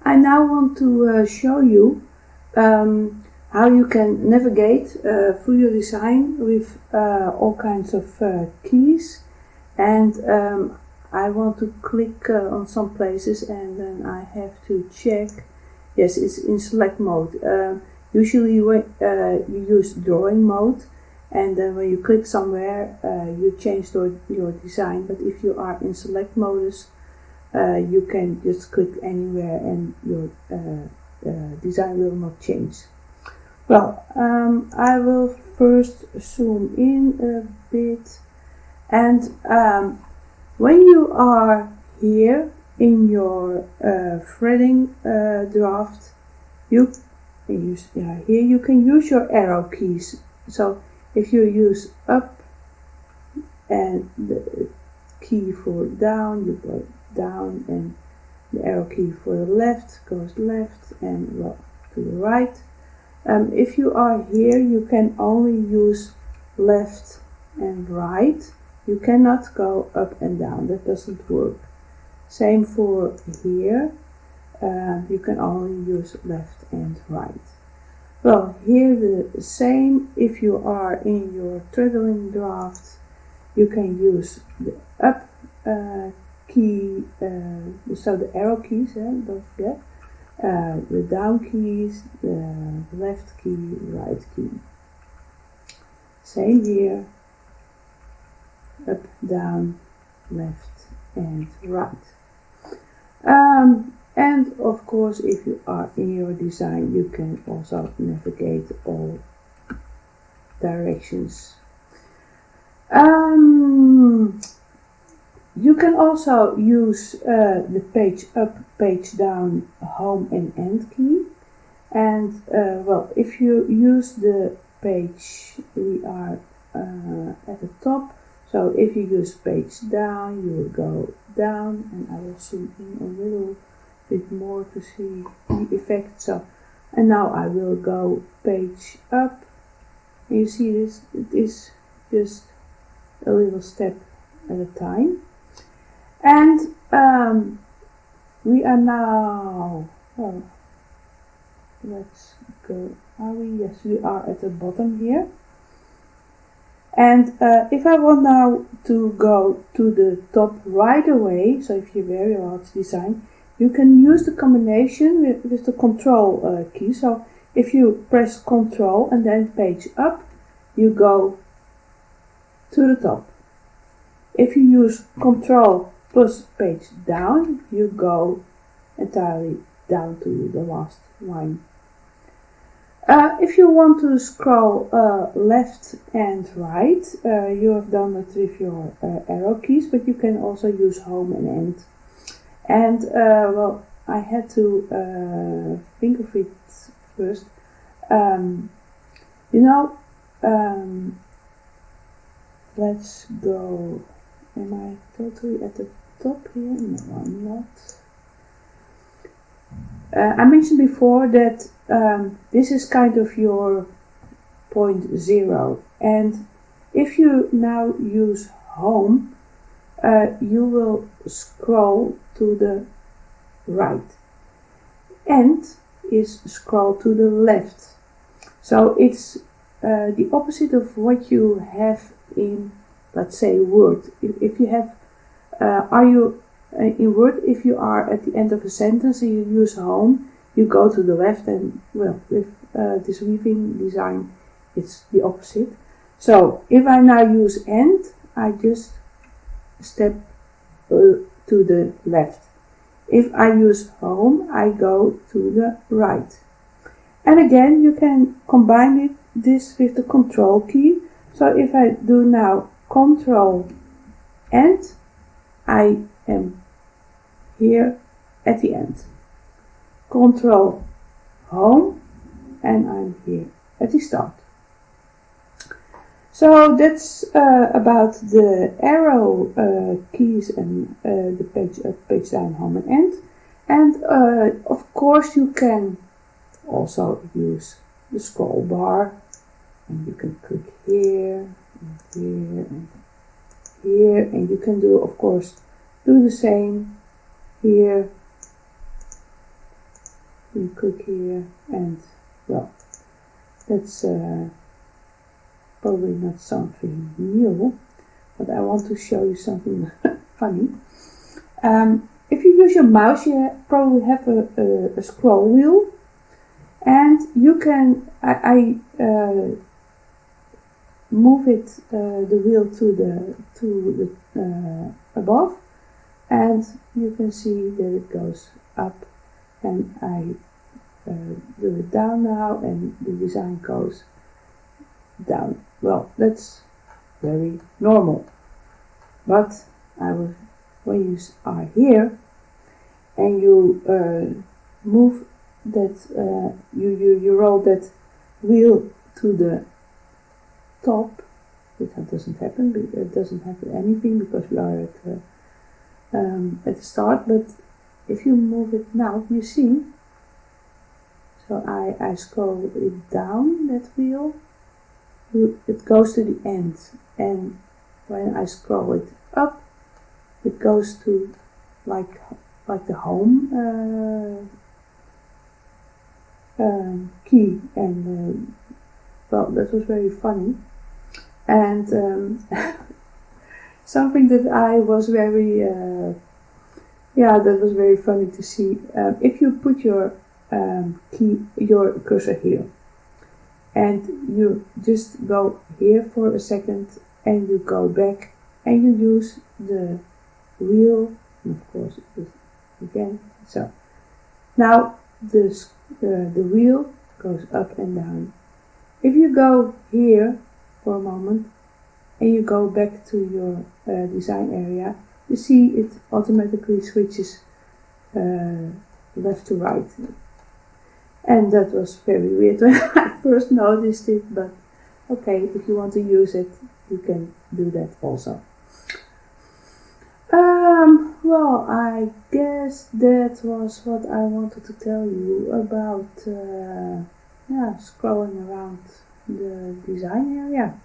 I now want to show you how you can navigate through your design with all kinds of keys, and I want to click on some places and then I have to check. Yes, it's in select mode. Usually when you use drawing mode, and then when you click somewhere you change your design, but if you are in select modus you can just click anywhere and your design will not change. Well, I will first zoom in a bit, and when you are here in your threading draft, you can use your arrow keys. So if you use up and the key for down, you go down, and the arrow key for the left goes left, and well, to the right. If you are here, you can only use left and right. You cannot go up and down, that doesn't work. Same for here, you can only use left and right. Well, here the same. If you are in your threading draft, you can use the up key, so the arrow keys, don't forget, the down keys, the left key, right key. Same here, up, down, left and right. And of course, if you are in your design, you can also navigate all directions. You can also use the page up, page down, home and end key. And well, if you use the page, we are at the top. So if you use page down, you will go down, and I will zoom in a little bit more to see the effect. So, and now I will go page up. And you see this, it is just a little step at a time. And we are now, oh, let's go, are we? Yes, we are at the bottom here. And if I want now to go to the top right away, so if you very large design, you can use the combination with the control key. So if you press control and then page up, you go to the top. If you use control plus page down, you go entirely down to the last line. If you want to scroll left and right, you have done it with your arrow keys, but you can also use home and end. And well, I had to think of it first. Let's go. Am I totally at the top here? No, I'm not. I mentioned before that this is kind of your point 0, and if you now use home, you will scroll to the right. End is scroll to the left. So it's the opposite of what you have in, let's say, Word. If you have, in Word, if you are at the end of a sentence and you use home, you go to the left, and well, with this weaving design, it's the opposite. So if I now use end, I just step to the left. If I use home, I go to the right. And again, you can combine this with the control key. So if I do now control end, I am here at the end. Control home, and I'm here at the start. So that's about the arrow keys and the page up, page down, home and end. And of course you can also use the scroll bar, and you can click here and here and here, and you can do, of course, do the same here. You click here, and well, that's probably not something new, but I want to show you something funny. If you use your mouse, you probably have a scroll wheel, and you can move it, the wheel to the above, and you can see that it goes up, and I do it down now, and the design goes down. Well, that's very normal, but when you are here and you move that, you roll that wheel to the top, that doesn't happen. It doesn't happen anything because we are at the start. But if you move it now, you see. So I scroll it down, that wheel. It goes to the end, and when I scroll it up, it goes to like the home key, and well, that was very funny. And something that I was very that was very funny to see. If you put your your cursor here, and you just go here for a second, and you go back, and you use the wheel, and of course again. So now the wheel goes up and down. If you go here for a moment and you go back to your design area, you see it automatically switches left to right. And that was very weird when I first noticed it, but okay, if you want to use it, you can do that also. Well, I guess that was what I wanted to tell you about scrolling around the design area.